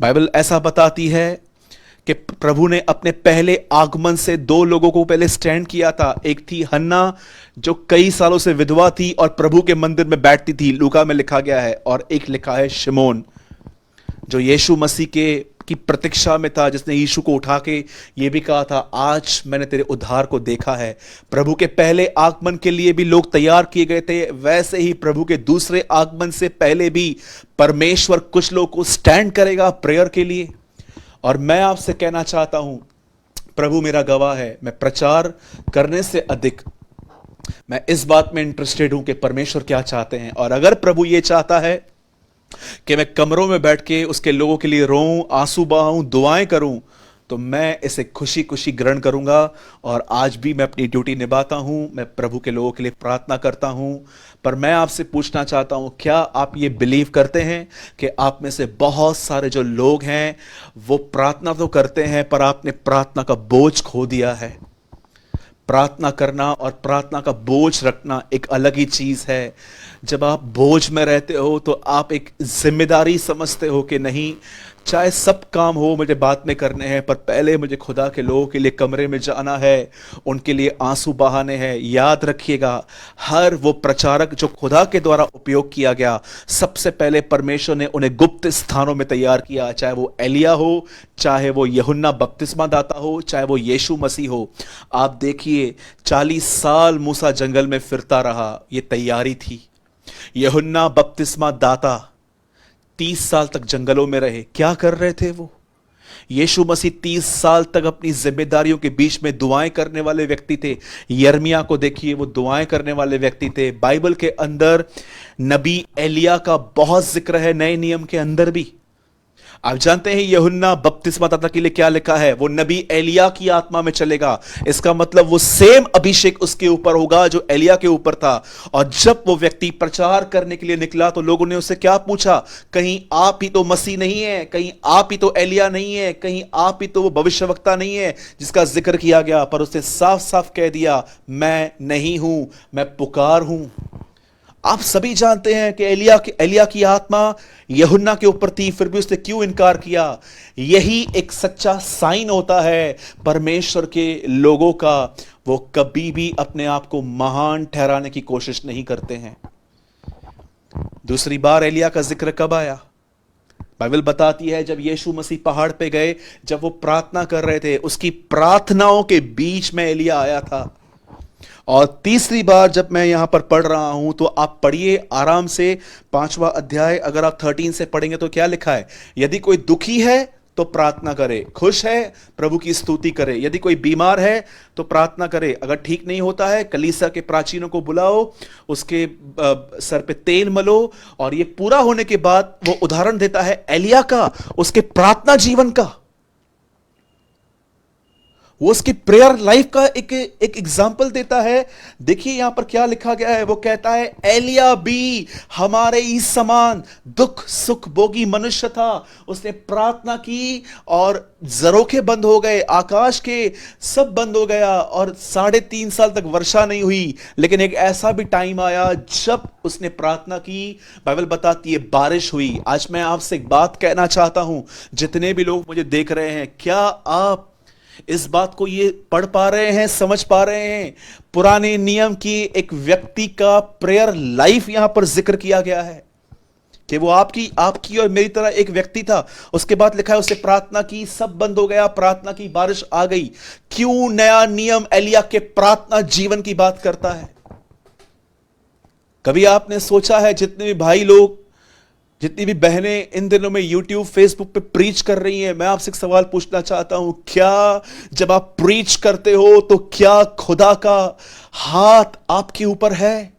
बाइबल ऐसा बताती है कि प्रभु ने अपने पहले आगमन से दो लोगों को पहले स्टैंड किया था। एक थी हन्ना जो कई सालों से विधवा थी और प्रभु के मंदिर में बैठती थी, लूका में लिखा गया है। और एक लिखा है शिमोन जो यीशु मसीह के की प्रतीक्षा में था, जिसने यीशु को उठा के ये भी कहा था, आज मैंने तेरे उद्धार को देखा है। प्रभु के पहले आगमन के लिए भी लोग तैयार किए गए थे, वैसे ही प्रभु के दूसरे आगमन से पहले भी परमेश्वर कुछ लोग को स्टैंड करेगा प्रेयर के लिए। और मैं आपसे कहना चाहता हूं, प्रभु मेरा गवाह है, मैं प्रचार करने से अधिक मैं इस बात में इंटरेस्टेड हूं कि परमेश्वर क्या चाहते हैं। और अगर प्रभु ये चाहता है कि मैं कमरों में बैठ के उसके लोगों के लिए रोऊं, आंसू बहाऊं, दुआएं करूं, तो मैं इसे खुशी खुशी ग्रहण करूंगा। और आज भी मैं अपनी ड्यूटी निभाता हूं, मैं प्रभु के लोगों के लिए प्रार्थना करता हूं। पर मैं आपसे पूछना चाहता हूं, क्या आप ये बिलीव करते हैं कि आप में से बहुत सारे जो लोग हैं वो प्रार्थना तो करते हैं पर आपने प्रार्थना का बोझ खो दिया है? प्रार्थना करना और प्रार्थना का बोझ रखना एक अलग ही चीज है। जब आप बोझ में रहते हो तो आप एक जिम्मेदारी समझते हो कि नहीं, चाहे सब काम हो मुझे बाद में करने हैं, पर पहले मुझे खुदा के लोगों के लिए कमरे में जाना है, उनके लिए आंसू बहाने हैं। याद रखिएगा, हर वो प्रचारक जो खुदा के द्वारा उपयोग किया गया, सबसे पहले परमेश्वर ने उन्हें गुप्त स्थानों में तैयार किया। चाहे वो एलिया हो, चाहे वो यूहन्ना बपतिस्मा दाता हो, चाहे वो यीशु मसीह हो। आप देखिए 40 साल मूसा जंगल में फिरता रहा, ये तैयारी थी। यूहन्ना बपतिस्मा दाता 30 साल तक जंगलों में रहे, क्या कर रहे थे वो? यीशु मसीह 30 साल तक अपनी जिम्मेदारियों के बीच में दुआएं करने वाले व्यक्ति थे। यिर्मयाह को देखिए, वो दुआएं करने वाले व्यक्ति थे। बाइबल के अंदर नबी एलिया का बहुत जिक्र है, नए नियम के अंदर भी। आप जानते हैं यूहन्ना बपतिस्मा दाता के लिए क्या लिखा है? वो नबी एलिया की आत्मा में चलेगा। इसका मतलब वो सेम अभिषेक उसके ऊपर होगा जो एलिया के ऊपर था। और जब वो व्यक्ति प्रचार करने के लिए निकला तो लोगों ने उससे क्या पूछा? कहीं आप ही तो मसीह नहीं है? कहीं आप ही तो एलिया नहीं है? कहीं आप ही तो वो भविष्यवक्ता नहीं है जिसका जिक्र किया गया? पर उसने साफ साफ कह दिया, मैं नहीं हूं, मैं पुकार हूं। आप सभी जानते हैं कि एलिया की आत्मा यूहन्ना के ऊपर थी, फिर भी उसने क्यों इनकार किया? यही एक सच्चा साइन होता है परमेश्वर के लोगों का। वो कभी भी अपने आप को महान ठहराने की कोशिश नहीं करते हैं। दूसरी बार एलिया का जिक्र कब आया? बाइबल बताती है जब यीशु मसीह पहाड़ पे गए, जब वो प्रार्थना कर रहे थे, उसकी प्रार्थनाओं के बीच में एलिया आया था। और तीसरी बार जब मैं यहां पर पढ़ रहा हूं तो आप पढ़िए आराम से 5वां अध्याय, अगर आप 13 से पढ़ेंगे तो क्या लिखा है? यदि कोई दुखी है तो प्रार्थना करे, खुश है प्रभु की स्तुति करे, यदि कोई बीमार है तो प्रार्थना करे, अगर ठीक नहीं होता है कलीसिया के प्राचीनों को बुलाओ, उसके सर पे तेल मलो। और ये पूरा होने के बाद वो उदाहरण देता है एलिया का, उसके प्रार्थना जीवन का, वो उसकी प्रेयर लाइफ का एक एग्जाम्पल देता है। देखिए यहां पर क्या लिखा गया है, वो कहता है एलिया भी हमारे ही समान दुख सुख भोगी मनुष्य था। उसने प्रार्थना की और झरोखे बंद हो गए, आकाश के सब बंद हो गया और 3.5 साल तक वर्षा नहीं हुई। लेकिन एक ऐसा भी टाइम आया जब उसने प्रार्थना की, बाइबल बताती है बारिश हुई। आज मैं आपसे एक बात कहना चाहता हूं, जितने भी लोग मुझे देख रहे हैं, क्या आप इस बात को ये पढ़ पा रहे हैं, समझ पा रहे हैं? पुराने नियम की एक व्यक्ति का प्रेयर लाइफ यहां पर जिक्र किया गया है कि वो आपकी आपकी और मेरी तरह एक व्यक्ति था। उसके बाद लिखा है उससे प्रार्थना की, सब बंद हो गया, प्रार्थना की बारिश आ गई। क्यों नया नियम एलिया के प्रार्थना जीवन की बात करता है? कभी आपने सोचा है जितने भी भाई लोग, जितनी भी बहनें इन दिनों में YouTube फेसबुक पे प्रीच कर रही हैं, मैं आपसे एक सवाल पूछना चाहता हूं, क्या जब आप प्रीच करते हो तो क्या खुदा का हाथ आपके ऊपर है?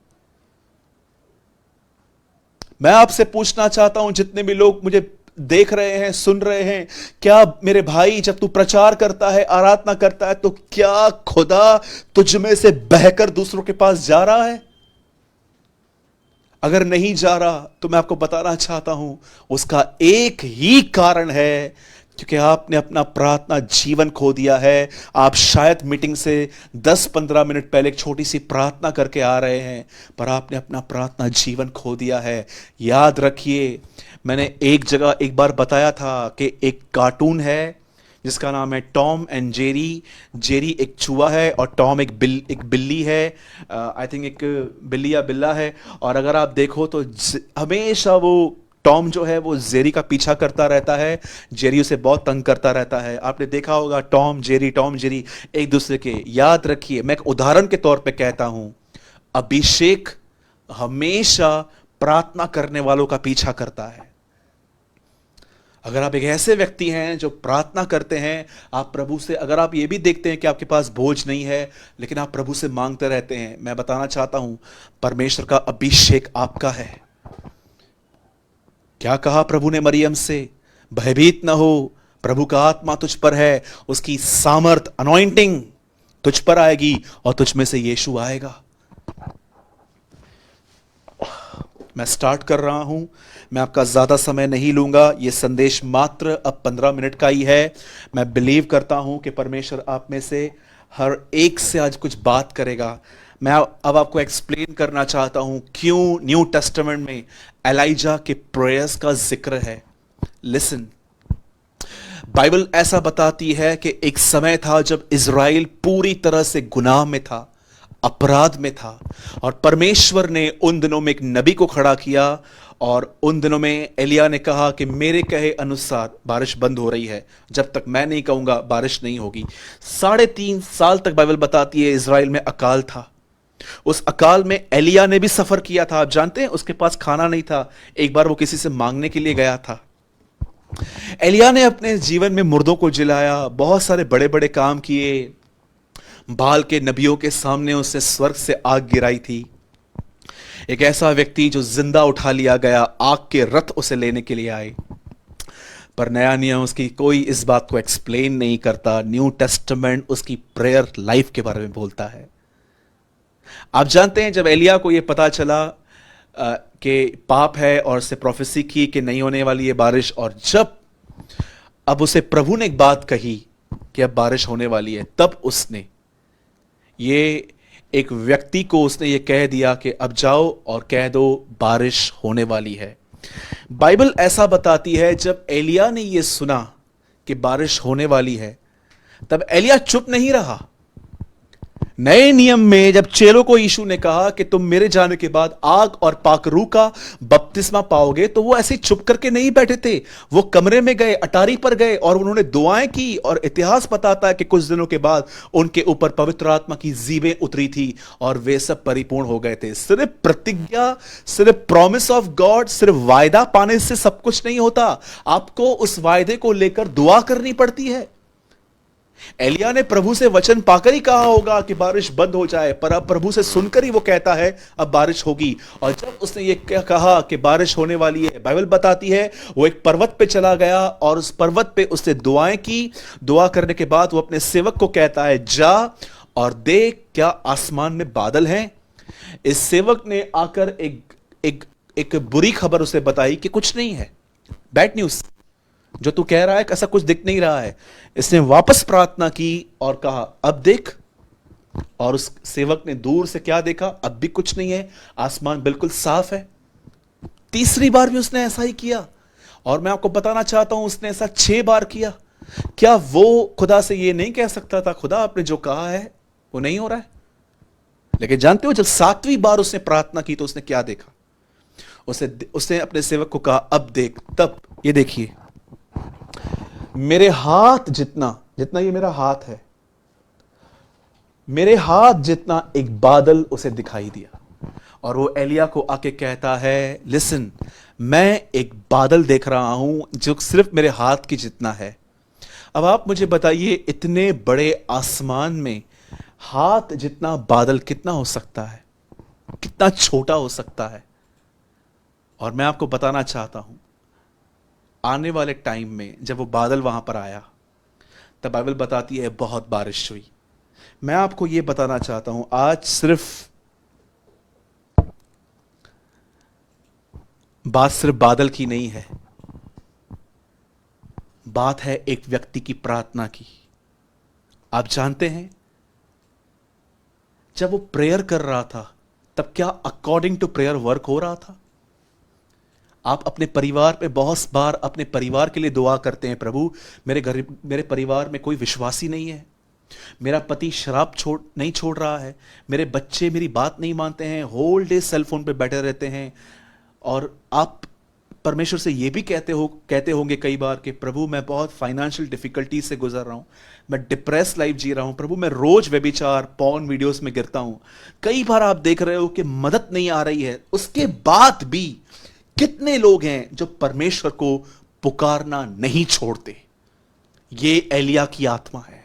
मैं आपसे पूछना चाहता हूं, जितने भी लोग मुझे देख रहे हैं, सुन रहे हैं, क्या मेरे भाई जब तू प्रचार करता है, आराधना करता है, तो क्या खुदा तुझ में से बहकर दूसरों के पास जा रहा है? अगर नहीं जा रहा तो मैं आपको बताना चाहता हूं, उसका एक ही कारण है, क्योंकि आपने अपना प्रार्थना जीवन खो दिया है। आप शायद मीटिंग से 10-15 मिनट पहले एक छोटी सी प्रार्थना करके आ रहे हैं, पर आपने अपना प्रार्थना जीवन खो दिया है। याद रखिए, मैंने एक जगह एक बार बताया था कि एक कार्टून है जिसका नाम है टॉम एंड जेरी। जेरी एक चूहा है और टॉम एक बिल्ली है। आई थिंक एक बिल्ली या बिल्ला है। और अगर आप देखो तो हमेशा वो टॉम जो है वो जेरी का पीछा करता रहता है, जेरी उसे बहुत तंग करता रहता है। आपने देखा होगा टॉम जेरी एक दूसरे के। याद रखिए, मैं एक उदाहरण के तौर पे कहता हूं, अभिषेक हमेशा प्रार्थना करने वालों का पीछा करता है। अगर आप एक ऐसे व्यक्ति हैं जो प्रार्थना करते हैं, आप प्रभु से, अगर आप ये भी देखते हैं कि आपके पास बोझ नहीं है लेकिन आप प्रभु से मांगते रहते हैं, मैं बताना चाहता हूं, परमेश्वर का अभिषेक आपका है। क्या कहा प्रभु ने मरियम से? भयभीत न हो, प्रभु का आत्मा तुझ पर है, उसकी सामर्थ अनॉइंटिंग तुझ पर आएगी और तुझ में से यीशु आएगा। मैं स्टार्ट कर रहा हूं, मैं आपका ज्यादा समय नहीं लूंगा। यह संदेश मात्र अब 15 मिनट का ही है। मैं बिलीव करता हूं कि परमेश्वर आप में से हर एक से आज कुछ बात करेगा। मैं अब आपको एक्सप्लेन करना चाहता हूं क्यों न्यू टेस्टामेंट में एलाइजा के प्रेयर्स का जिक्र है। लिसन, बाइबल ऐसा बताती है कि एक समय था जब इज़राइल पूरी तरह से गुनाह में था, अपराध में था, और परमेश्वर ने उन दिनों में एक नबी को खड़ा किया। और उन दिनों में एलिया ने कहा कि मेरे कहे अनुसार बारिश बंद हो रही है, जब तक मैं नहीं कहूंगा बारिश नहीं होगी। 3.5 साल तक बाइबल बताती है इज़राइल में अकाल था। उस अकाल में एलिया ने भी सफर किया था। आप जानते हैं, उसके पास खाना नहीं था। एक बार वो किसी से मांगने के लिए गया था। एलिया ने अपने जीवन में मुर्दों को जिलाया, बहुत सारे बड़े बड़े काम किए। बाल के नबियों के सामने उसने स्वर्ग से आग गिराई थी। एक ऐसा व्यक्ति जो जिंदा उठा लिया गया, आग के रथ उसे लेने के लिए आए। पर नया नियम उसकी कोई इस बात को एक्सप्लेन नहीं करता। न्यू टेस्टामेंट उसकी प्रेयर लाइफ के बारे में बोलता है। आप जानते हैं, जब एलिया को यह पता चला कि पाप है और उससे प्रोफेसी की कि नहीं होने वाली ये बारिश, और जब अब उसे प्रभु ने एक बात कही कि अब बारिश होने वाली है, तब उसने ये एक व्यक्ति को उसने ये कह दिया कि अब जाओ और कह दो बारिश होने वाली है। बाइबल ऐसा बताती है, जब एलिया ने ये सुना कि बारिश होने वाली है, तब एलिया चुप नहीं रहा। नए नियम में जब चेलों को यीशु ने कहा कि तुम मेरे जाने के बाद आग और पाकरू का बपतिस्मा पाओगे, तो वो ऐसे चुप करके नहीं बैठे थे। वो कमरे में गए, अटारी पर गए और उन्होंने दुआएं की। और इतिहास बताता है कि कुछ दिनों के बाद उनके ऊपर पवित्र आत्मा की जीवें उतरी थी और वे सब परिपूर्ण हो गए थे। सिर्फ प्रतिज्ञा, सिर्फ प्रॉमिस ऑफ गॉड, सिर्फ वायदा पाने से सब कुछ नहीं होता। आपको उस वायदे को लेकर दुआ करनी पड़ती है। एलिया ने प्रभु से वचन पाकर ही कहा होगा कि बारिश बंद हो जाए, पर अब प्रभु से सुनकर ही वो कहता है अब बारिश होगी। और जब उसने ये कहा कि बारिश होने वाली है, बाइबल बताती है वो एक पर्वत पे चला गया और उस पर्वत पे उसने दुआएं की। दुआ करने के बाद वो अपने सेवक को कहता है, जा और देख क्या आसमान में बादल हैं। इस सेवक ने आकर एक बुरी खबर उसे बताई कि कुछ नहीं है, बैड न्यूज, जो तू कह रहा है ऐसा कुछ दिख नहीं रहा है। इसने वापस प्रार्थना की और कहा अब देख। और उस सेवक ने दूर से क्या देखा? अब भी कुछ नहीं है, आसमान बिल्कुल साफ है। तीसरी बार भी उसने ऐसा ही किया और मैं आपको बताना चाहता हूं उसने ऐसा 6 बार किया। क्या वो खुदा से ये नहीं कह सकता था, खुदा आपने जो कहा है वो नहीं हो रहा है? लेकिन जानते हो, जब 7वीं बार उसने प्रार्थना की तो उसने क्या देखा? उसने अपने सेवक को कहा, अब देख। तब ये देखिए, मेरे हाथ जितना, जितना ये मेरा हाथ है, मेरे हाथ जितना एक बादल उसे दिखाई दिया। और वो एलिया को आके कहता है, लिसन, मैं एक बादल देख रहा हूं जो सिर्फ मेरे हाथ की जितना है। अब आप मुझे बताइए, इतने बड़े आसमान में हाथ जितना बादल कितना हो सकता है, कितना छोटा हो सकता है। और मैं आपको बताना चाहता हूं, आने वाले टाइम में जब वो बादल वहां पर आया, तब बाइबल बताती है बहुत बारिश हुई। मैं आपको यह बताना चाहता हूं, आज बात सिर्फ बादल की नहीं है, बात है एक व्यक्ति की प्रार्थना की। आप जानते हैं, जब वो प्रेयर कर रहा था, तब क्या अकॉर्डिंग टू प्रेयर वर्क हो रहा था? आप अपने परिवार पे बहुत बार अपने परिवार के लिए दुआ करते हैं, प्रभु मेरे परिवार में कोई विश्वासी नहीं है, मेरा पति शराब नहीं छोड़ रहा है, मेरे बच्चे मेरी बात नहीं मानते हैं, होल डे सेल फोन पे बैठे रहते हैं। और आप परमेश्वर से ये भी कहते होंगे कई बार कि प्रभु मैं बहुत फाइनेंशियल डिफिकल्टी से गुजर रहा हूं, मैं डिप्रेस लाइफ जी रहा हूं, प्रभु मैं रोज व्यभिचार पॉर्न वीडियोस में गिरता हूं। कई बार आप देख रहे हो कि मदद नहीं आ रही है, उसके बाद भी कितने लोग हैं जो परमेश्वर को पुकारना नहीं छोड़ते। ये एलिया की आत्मा है।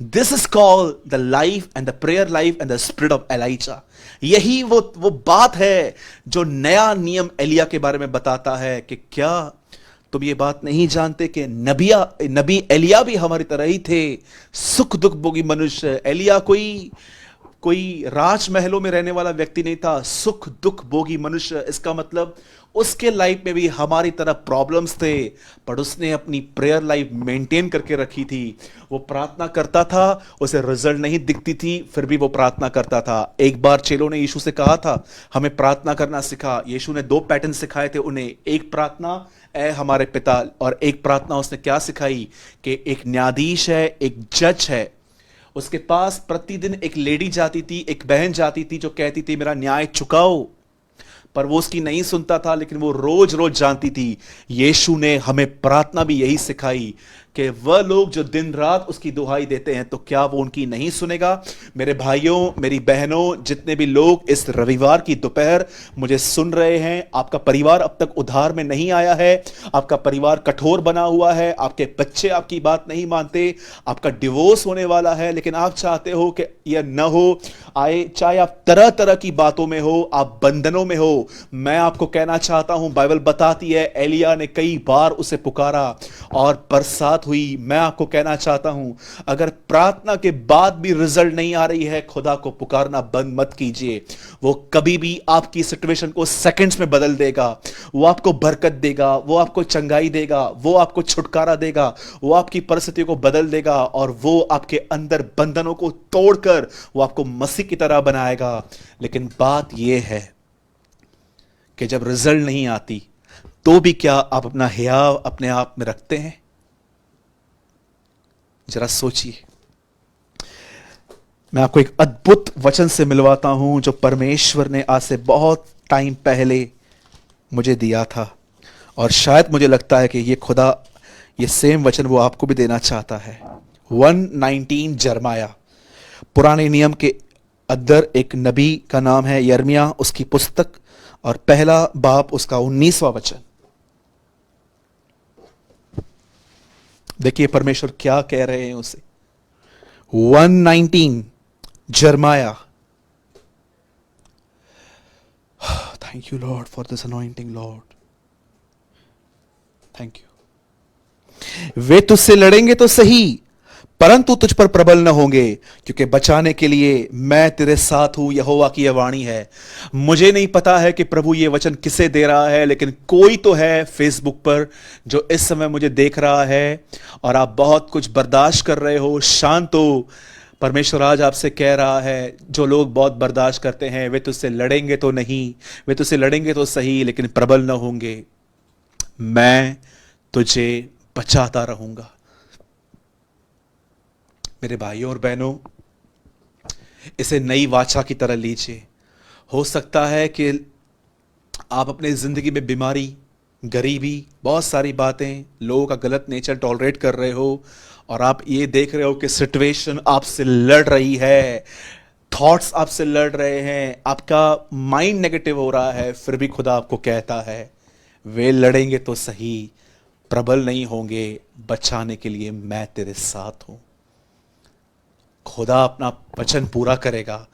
This is called the life and the prayer life and the spirit of Elijah. यही वो बात है जो नया नियम एलिया के बारे में बताता है कि क्या तुम ये बात नहीं जानते कि नबी एलिया भी हमारी तरह ही थे, सुख दुख भोगी मनुष्य। एलिया कोई राजमहलों में रहने वाला व्यक्ति नहीं था, सुख दुख भोगी मनुष्य। इसका मतलब उसके लाइफ में भी हमारी तरह प्रॉब्लम्स थे, पर उसने अपनी प्रेयर लाइफ मेंटेन करके रखी थी। वो प्रार्थना करता था, उसे रिजल्ट नहीं दिखती थी, फिर भी वो प्रार्थना करता था। एक बार चेलों ने यीशु से कहा था, हमें प्रार्थना करना सिखा। यीशु ने 2 पैटर्न सिखाए थे उन्हें, एक प्रार्थना ऐ हमारे पिता, और एक प्रार्थना उसने क्या सिखाई कि एक न्यायाधीश है, एक जज है, उसके पास प्रतिदिन एक लेडी जाती थी, एक बहन जाती थी जो कहती थी मेरा न्याय चुकाओ, पर वो उसकी नहीं सुनता था, लेकिन वो रोज रोज जानती थी। यीशु ने हमें प्रार्थना भी यही सिखाई कि वह लोग जो दिन रात उसकी दुहाई देते हैं, तो क्या वो उनकी नहीं सुनेगा? मेरे भाइयों, मेरी बहनों, जितने भी लोग इस रविवार की दोपहर मुझे सुन रहे हैं, आपका परिवार अब तक उद्धार में नहीं आया है, आपका परिवार कठोर बना हुआ है, आपके बच्चे आपकी बात नहीं मानते, आपका डिवोर्स होने वाला है, लेकिन आप चाहते हो कि यह न हो आए, चाहे आप तरह तरह की बातों में हो, आप बंधनों में हो। मैं आपको कहना चाहता हूं, बाइबल बताती है एलिया ने कई बार उसे पुकारा और बरसात हुई। मैं आपको कहना चाहता हूं, अगर प्रार्थना के बाद भी रिजल्ट नहीं आ रही है, खुदा को पुकारना बंद मत कीजिए। वो कभी भी आपकी सिचुएशन को सेकंड्स में बदल देगा। वो आपको बरकत देगा, वो आपको चंगाई देगा, वो आपको छुटकारा देगा, वो आपकी परिस्थितियों को बदल देगा, और वो आपके अंदर बंधनों को तोड़कर वो आपको मसीह की तरह बनाएगा। लेकिन बात यह है कि जब रिजल्ट नहीं आती, तो भी क्या आप अपना हियाव अपने आप में रखते हैं? जरा सोचिए। मैं आपको एक अद्भुत वचन से मिलवाता हूं जो परमेश्वर ने आज से बहुत टाइम पहले मुझे दिया था, और शायद मुझे लगता है कि ये खुदा ये सेम वचन वो आपको भी देना चाहता है। 119 जरमाया, पुराने नियम के अंदर एक नबी का नाम है यिर्मयाह, उसकी पुस्तक, और पहला बाब उसका 19वां वचन। देखिए परमेश्वर क्या कह रहे हैं उसे। 119 जरमाया। Thank you lord for this anointing lord, thank you. वे तुझसे लड़ेंगे तो सही, परंतु तुझ पर प्रबल न होंगे, क्योंकि बचाने के लिए मैं तेरे साथ हूं, यहोवा की यह वाणी है। मुझे नहीं पता है कि प्रभु ये वचन किसे दे रहा है, लेकिन कोई तो है फेसबुक पर जो इस समय मुझे देख रहा है, और आप बहुत कुछ बर्दाश्त कर रहे हो। शांत हो। परमेश्वर आज आपसे कह रहा है, जो लोग बहुत बर्दाश्त करते हैं, वे तुझसे लड़ेंगे तो नहीं, वे तुझसे लड़ेंगे तो सही, लेकिन प्रबल न होंगे। मैं तुझे बचाता रहूंगा। मेरे भाइयों और बहनों, इसे नई वाचा की तरह लीजिए। हो सकता है कि आप अपने ज़िंदगी में बीमारी, गरीबी, बहुत सारी बातें, लोगों का गलत नेचर टॉलरेट कर रहे हो, और आप ये देख रहे हो कि सिचुएशन आपसे लड़ रही है, थॉट्स आपसे लड़ रहे हैं, आपका माइंड नेगेटिव हो रहा है, फिर भी खुदा आपको कहता है वे लड़ेंगे तो सही, प्रबल नहीं होंगे, बचाने के लिए मैं तेरे साथ हूं। खुदा अपना वचन पूरा करेगा।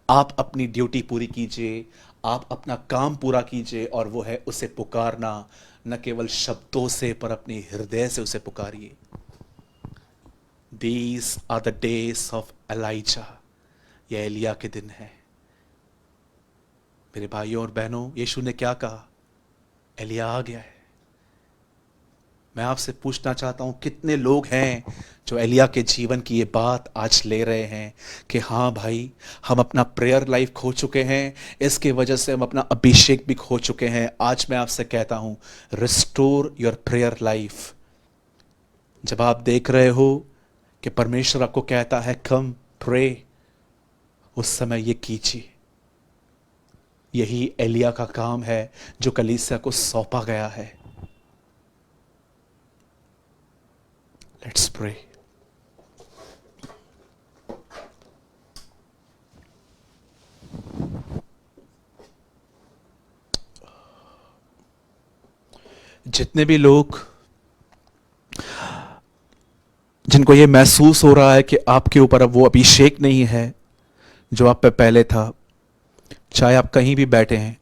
आप अपनी ड्यूटी पूरी कीजिए, आप अपना काम पूरा कीजिए, और वो है उसे पुकारना, न केवल शब्दों से पर अपने हृदय से उसे पुकारिए। These are the days of Elijah। यह एलिया के दिन है। मेरे भाइयों और बहनों, यीशु ने क्या कहा? एलिया आ गया है। मैं आपसे पूछना चाहता हूं, कितने लोग हैं जो एलिया के जीवन की ये बात आज ले रहे हैं कि हाँ भाई, हम अपना प्रेयर लाइफ खो चुके हैं, इसके वजह से हम अपना अभिषेक भी खो चुके हैं। आज मैं आपसे कहता हूं, रिस्टोर योर प्रेयर लाइफ। जब आप देख रहे हो कि परमेश्वर आपको कहता है कम प्रे, उस समय ये कीजिए। यही एलिया का काम है जो कलीसिया को सौंपा गया है। Let's pray. जितने भी लोग, जिनको ये महसूस हो रहा है कि आपके ऊपर अब वो अभिषेक नहीं है जो आप पे पहले था, चाहे आप कहीं भी बैठे हैं,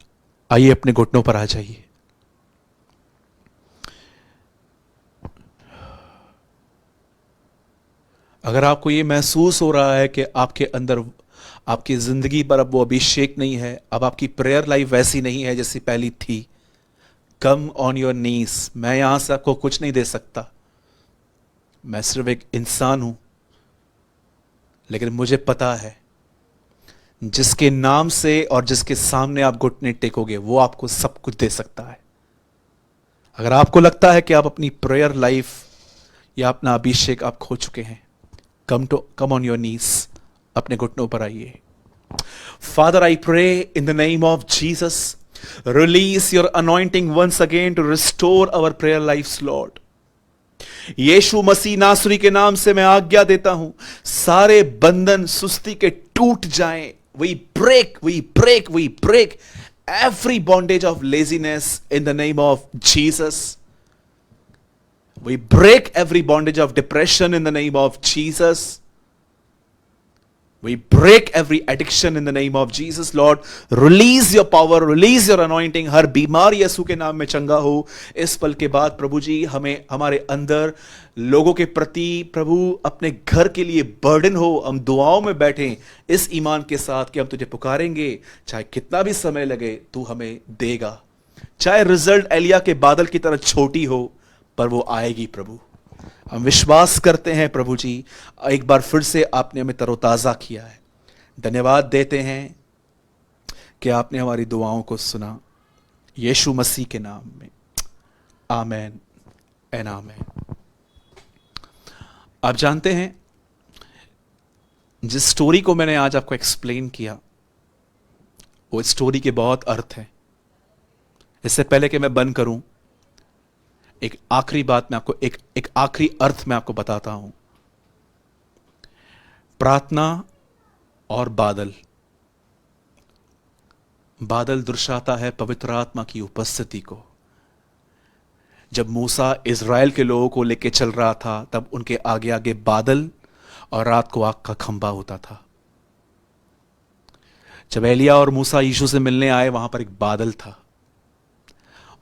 आइए अपने घुटनों पर आ जाइए। अगर आपको ये महसूस हो रहा है कि आपके अंदर, आपकी जिंदगी पर अब वो अभिषेक नहीं है, अब आपकी प्रेयर लाइफ वैसी नहीं है जैसी पहली थी, कम ऑन योर नीज। मैं यहां से आपको कुछ नहीं दे सकता, मैं सिर्फ एक इंसान हूं, लेकिन मुझे पता है जिसके नाम से और जिसके सामने आप घुटने टेकोगे वो आपको सब कुछ दे सकता है। अगर आपको लगता है कि आप अपनी प्रेयर लाइफ या अपना अभिषेक आप खो चुके हैं, कम ऑन योर नीज, अपने घुटनों पर आइए। Father, I pray in the name of Jesus, release your anointing once again to restore our prayer life lord. यीशु मसीह नासरी के नाम से मैं आज्ञा देता हूं, सारे बंधन सुस्ती के टूट जाएं। We break every bondage of laziness in the name of Jesus. We break every bondage of depression in the name of Jesus. We break every addiction in the name of Jesus. Lord, release your power, release your anointing. हर बीमार यीशु के नाम में चंगा हो। इस पल के बाद प्रभु जी, हमें हमारे अंदर लोगों के प्रति प्रभु अपने घर के लिए बर्डन हो। हम दुआओं में बैठें इस ईमान के साथ कि हम तुझे पुकारेंगे, चाहे कितना भी समय लगे तू हमें देगा। चाहे रिजल्ट एलिया के बादल की तरह छोटी हो, पर वो आएगी प्रभु। हम विश्वास करते हैं प्रभु जी, एक बार फिर से आपने हमें तरोताज़ा किया है। धन्यवाद देते हैं कि आपने हमारी दुआओं को सुना। यीशु मसीह के नाम में आमेन एंड आमेन। आप जानते हैं, जिस स्टोरी को मैंने आज आपको एक्सप्लेन किया, वो स्टोरी के बहुत अर्थ हैं। इससे पहले कि मैं बंद करूं, एक आखिरी बात मैं आपको, एक आखिरी अर्थ मैं आपको बताता हूं। प्रार्थना और बादल, बादल दर्शाता है पवित्र आत्मा की उपस्थिति को। जब मूसा इज़राइल के लोगों को लेकर चल रहा था, तब उनके आगे आगे बादल और रात को आग का खंभा होता था। जब एलिया और मूसा यीशु से मिलने आए, वहां पर एक बादल था।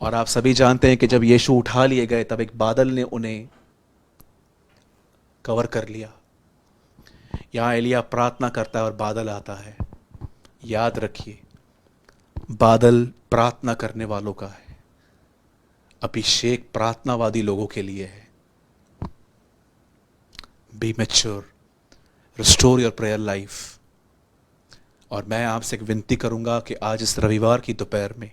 और आप सभी जानते हैं कि जब यीशु उठा लिए गए, तब एक बादल ने उन्हें कवर कर लिया। यहां एलिया प्रार्थना करता है और बादल आता है। याद रखिए, बादल प्रार्थना करने वालों का है, अभिषेक प्रार्थनावादी लोगों के लिए है। Be mature, restore your prayer life. और मैं आपसे एक विनती करूंगा कि आज इस रविवार की दोपहर में,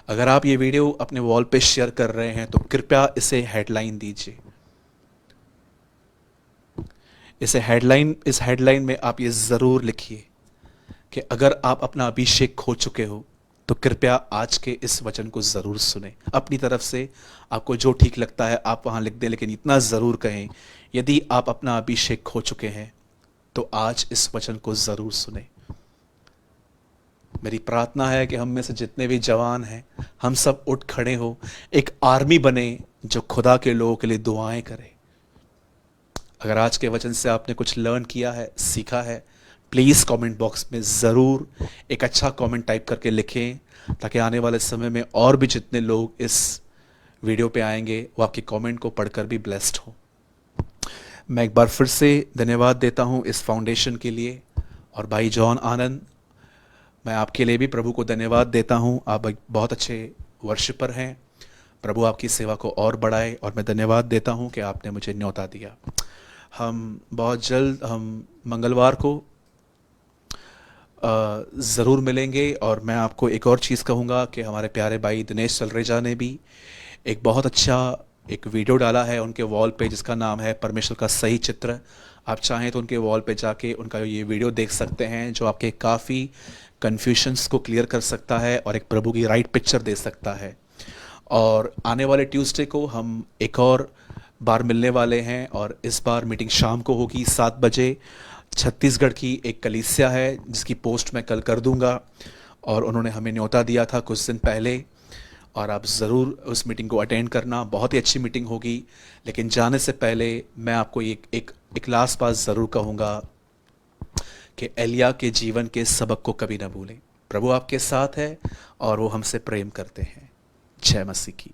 अगर आप ये वीडियो अपने वॉल पे शेयर कर रहे हैं, तो कृपया इसे हेडलाइन दीजिए। इस हेडलाइन में आप ये जरूर लिखिए कि अगर आप अपना अभिषेक खो चुके हो, तो कृपया आज के इस वचन को ज़रूर सुने। अपनी तरफ से आपको जो ठीक लगता है आप वहाँ लिख दें, लेकिन इतना ज़रूर कहें, यदि आप अपना अभिषेक खो चुके हैं तो आज इस वचन को ज़रूर सुने। मेरी प्रार्थना है कि हम में से जितने भी जवान हैं, हम सब उठ खड़े हो, एक आर्मी बने जो खुदा के लोगों के लिए दुआएं करे। अगर आज के वचन से आपने कुछ लर्न किया है, सीखा है, प्लीज़ कमेंट बॉक्स में ज़रूर एक अच्छा कमेंट टाइप करके लिखें, ताकि आने वाले समय में और भी जितने लोग इस वीडियो पे आएंगे वो आपके कमेंट को पढ़कर भी ब्लेस्ड हो। मैं एक बार फिर से धन्यवाद देता हूँ इस फाउंडेशन के लिए, और भाई जॉन आनंद, मैं आपके लिए भी प्रभु को धन्यवाद देता हूँ। आप एक बहुत अच्छे वर्शिपर हैं। प्रभु आपकी सेवा को और बढ़ाए, और मैं धन्यवाद देता हूँ कि आपने मुझे न्योता दिया। हम बहुत जल्द मंगलवार को ज़रूर मिलेंगे। और मैं आपको एक और चीज़ कहूँगा कि हमारे प्यारे भाई दिनेश सलरेजा ने भी एक बहुत अच्छा एक वीडियो डाला है उनके वॉल पे, जिसका नाम है परमेश्वर का सही चित्र। आप चाहें तो उनके वॉल पे जाके उनका ये वीडियो देख सकते हैं, जो आपके काफ़ी कन्फ्यूजन्स को क्लियर कर सकता है और एक प्रभु की राइट पिक्चर दे सकता है। और आने वाले ट्यूसडे को हम एक और बार मिलने वाले हैं, और इस बार मीटिंग शाम को होगी 7 बजे। छत्तीसगढ़ की एक कलीसिया है जिसकी पोस्ट मैं कल कर दूंगा, और उन्होंने हमें न्योता दिया था कुछ दिन पहले, और आप ज़रूर उस मीटिंग को अटेंड करना। बहुत ही अच्छी मीटिंग होगी। लेकिन जाने से पहले मैं आपको एक लास्ट बात ज़रूर कहूँगा कि एलिया के जीवन के सबक को कभी ना भूलें। प्रभु आपके साथ है और वो हमसे प्रेम करते हैं। जय मसीह की।